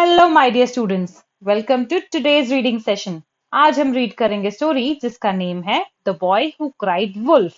Hello my dear students, welcome to today's reading session. आज हम read करेंगे story जिसका नेम है the boy who cried wolf.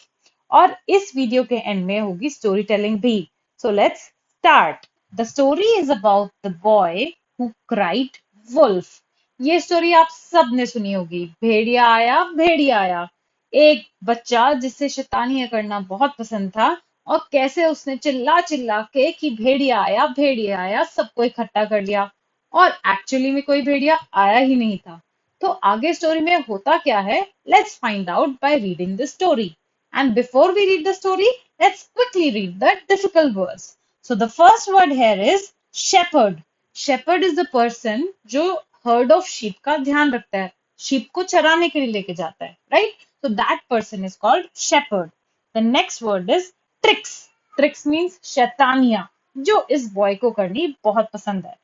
और इस वीडियो के एंड में होगी स्टोरी टेलिंग भी। So let's start. The story is about the boy who cried wolf. ये स्टोरी आप सब ने सुनी होगी, भेड़िया आया भेड़िया आया। एक बच्चा जिसे शैतानियां करना बहुत पसंद था और कैसे उसने चिल्ला चिल्ला के कि भेड़िया आया सबको इकट्ठा कर लिया, और एक्चुअली में कोई भेड़िया आया ही नहीं था। तो आगे स्टोरी में होता क्या है, let's find out by reading the story. And before we read the story, let's quickly read the difficult words. So the first word here is shepherd. Shepherd is the person जो herd of sheep का ध्यान रखता है, sheep को चराने के लिए लेके जाता है, right? So that person is called shepherd. The next word is tricks. Tricks means शैतानियां, जो इस बॉय को करनी बहुत पसंद है।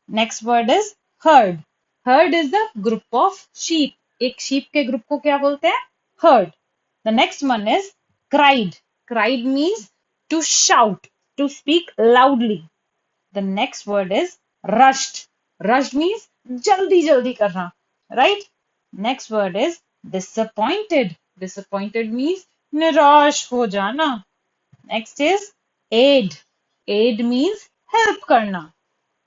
Next word is herd. Herd is the group of sheep. एक sheep के ग्रुप को क्या बोलते हैं? Herd. The next one is cried. Cried means to shout, to speak loudly. The next word is rushed. Rushed means जल्दी जल्दी करना, right? Next word is disappointed. Disappointed means निराश हो जाना. Next is aid. Aid means help करना.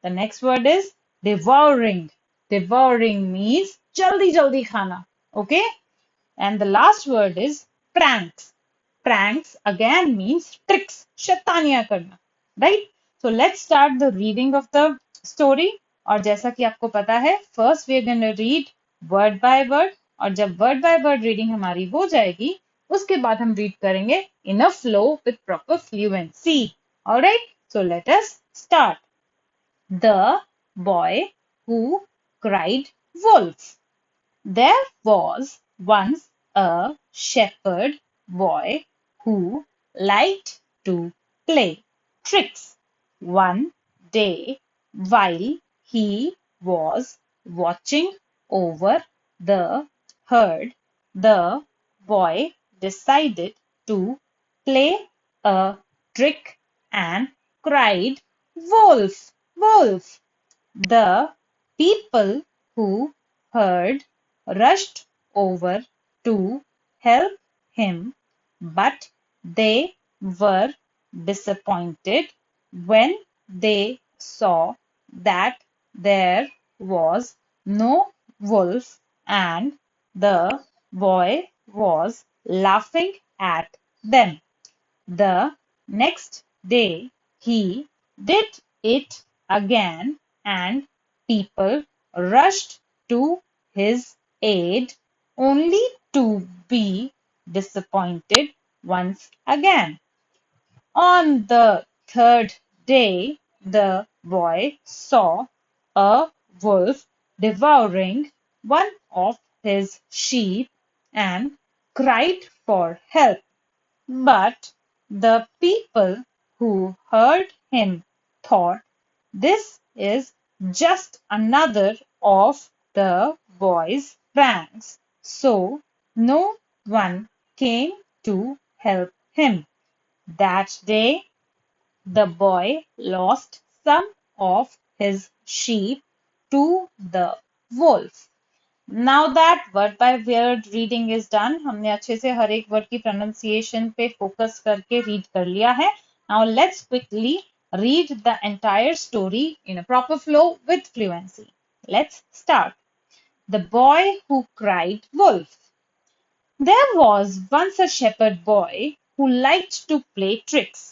The next word is devouring. Devouring means जल्दी जल्दी खाना. Okay? And the last word is pranks. Pranks again means tricks, शैतानियां करना, right? So let's start the reading of the story. और जैसा कि आपको पता है, first we are going to read word by word, और जब word by word reading हमारी हो जाएगी, उसके बाद हम read करेंगे in a flow with proper fluency. Alright? So let us start. The boy who cried wolf. There was once a shepherd boy who liked to play tricks. One day, while he was watching over the herd, the boy decided to play a trick and cried, "Wolf! Wolf!" The people who heard rushed over to help him, but they were disappointed when they saw that there was no wolf and the boy was laughing at them. The next day he did it again, and people rushed to his aid, only to be disappointed once again. On the third day, the boy saw a wolf devouring one of his sheep and cried for help. But the people who heard him thought, this is just another of the boy's pranks, so no one came to help him. That day, the boy lost some of his sheep to the wolf. Now that word by word reading is done, हमने अच्छे से हर एक word की pronunciation पे focus करके read कर लिया है. Now let's quickly read the entire story in a proper flow with fluency. Let's start. The boy who cried wolf. There was once a shepherd boy who liked to play tricks.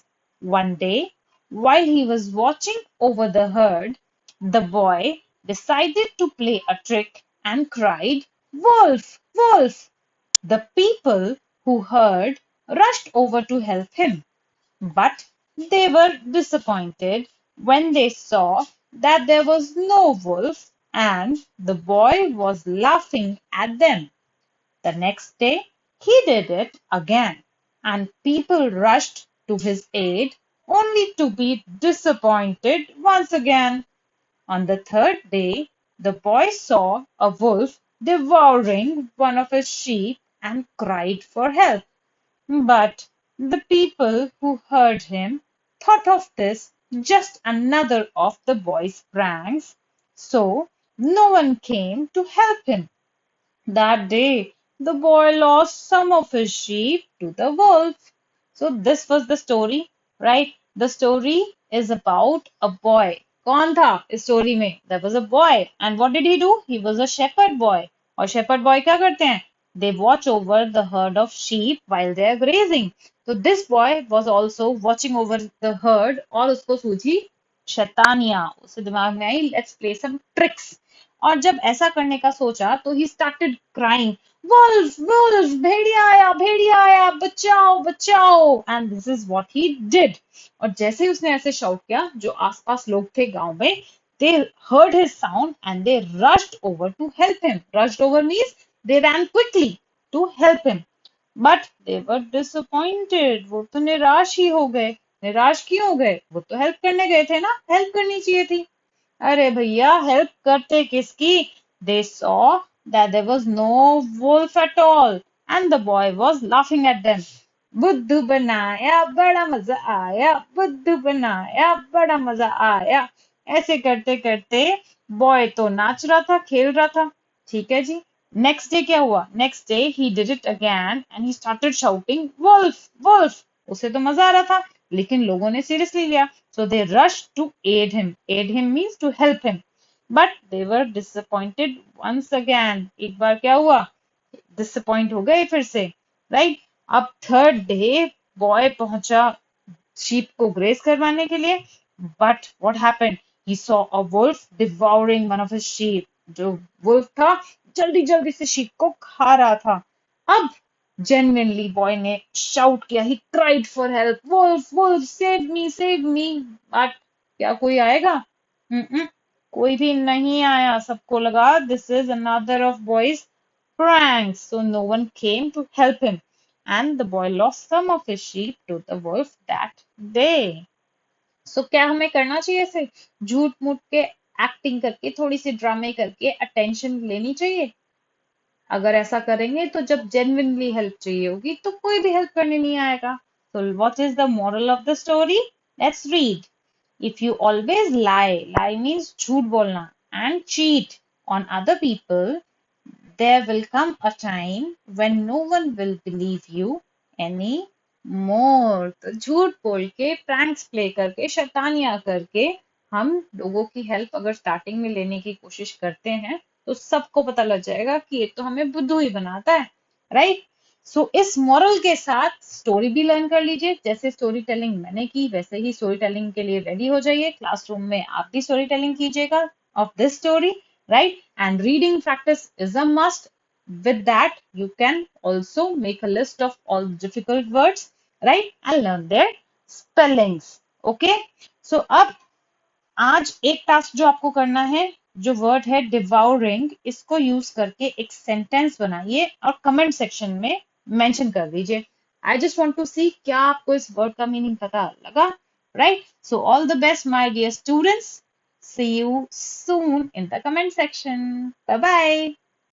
One day, while he was watching over the herd, the boy decided to play a trick and cried, "Wolf! Wolf!" The people who heard rushed over to help him, but they were disappointed when they saw that there was no wolf and the boy was laughing at them. The next day, he did it again, and people rushed to his aid, only to be disappointed once again. On the third day, the boy saw a wolf devouring one of his sheep and cried for help. But the people who heard him thought of this just another of the boy's pranks, So no one came to help him. That day, the boy lost some of his sheep to the wolf. So this was the story, right? The story is about a boy. कौन था इस story में? There was a boy. And what did he do? He was a shepherd boy. और shepherd boy क्या करते हैं? They watch over the herd of sheep while they are grazing. So this boy was also watching over the herd और उसको सूझी शैतानियां. उसे दिमाग में आई, let's play some tricks. और जब ऐसा करने का सोचा तो he started crying, wolf wolf, भेड़िया आया, बचाओ बचाओ, and this is what he did. और जैसे ही उसने ऐसे शाउट किया, जो आसपास लोग थे गांव में, they heard his sound and they rushed over to help him. Rushed over means they ran quickly to help him. But they were disappointed. वो तो निराश ही हो गए. निराश क्यों हो गए? वो तो हेल्प करने गए थे ना, हेल्प करनी चाहिए थी. अरे भैया, हेल्प करते किसकी? They saw that there was no wolf at all, and the boy was laughing at them. बुद्धू बनाया बड़ा मजा आया, बुद्धू बनाया बड़ा मजा आया. ऐसे करते करते बॉय तो नाच रहा था, खेल रहा था. ठीक है जी. नेक्स्ट डे क्या हुआ? Next day he did it again and he started shouting, wolf wolf. उसे तो मजा आ रहा था, लेकिन लोगों ने सीरियसली लिया. So they rushed to aid him. Aid him means to help him. But they were disappointed once again. एक बार क्या हुआ? Disappoint हो गए फिर से. Right? अब थर्ड डे बॉय पहुंचा sheep को graze करवाने के लिए. But what happened? He saw a wolf devouring one of his sheep. जो wolf था, जल्दी जल्दी से sheep को खा रहा था. अब genuinely boy ने shout किया, he cried for help, wolf wolf save me. But क्या कोई आएगा? कोई भी नहीं आया. सबको लगा this is another of boy's pranks. So no one came to help him, and the boy lost some of his sheep to the wolf that day. So क्या हमें करना चाहिए? ऐसे झूठ मूठ के एक्टिंग करके, थोड़ी सी ड्रामे करके अटेंशन लेनी चाहिए. अगर ऐसा करेंगे तो जब जेन्युइनली हेल्प चाहिए होगी तो कोई भी हेल्प करने नहीं आएगा. So what is the moral of the story? Let's read. If you always lie means झूठ बोलना, and cheat on other people, there will come a time when no one will believe you anymore. तो झूठ बोल के, pranks play करके, शैतानियां करके हम लोगों की हेल्प अगर स्टार्टिंग में लेने की कोशिश करते हैं तो सबको पता लग जाएगा कि ये तो हमें बुद्धू ही बनाता है. राइट? सो इस मॉरल के साथ स्टोरी भी लर्न कर लीजिए. जैसे स्टोरी टेलिंग मैंने की, वैसे ही स्टोरी टेलिंग के लिए रेडी हो जाइए. क्लासरूम में आप भी स्टोरी टेलिंग कीजिएगा of this story, right? And reading practice is a must. With that, you can also make a list of all difficult words, right? And learn their spellings. Okay? So अब आज एक task जो आपको करना है, जो word है डिवाउरिंग, इसको यूज करके एक सेंटेंस बनाइए और कमेंट सेक्शन में मेंशन कर दीजिए. I just want to see क्या आपको इस वर्ड का मीनिंग पता लगा. Right? So all the best my dear students. See you soon in the comment section. Bye bye.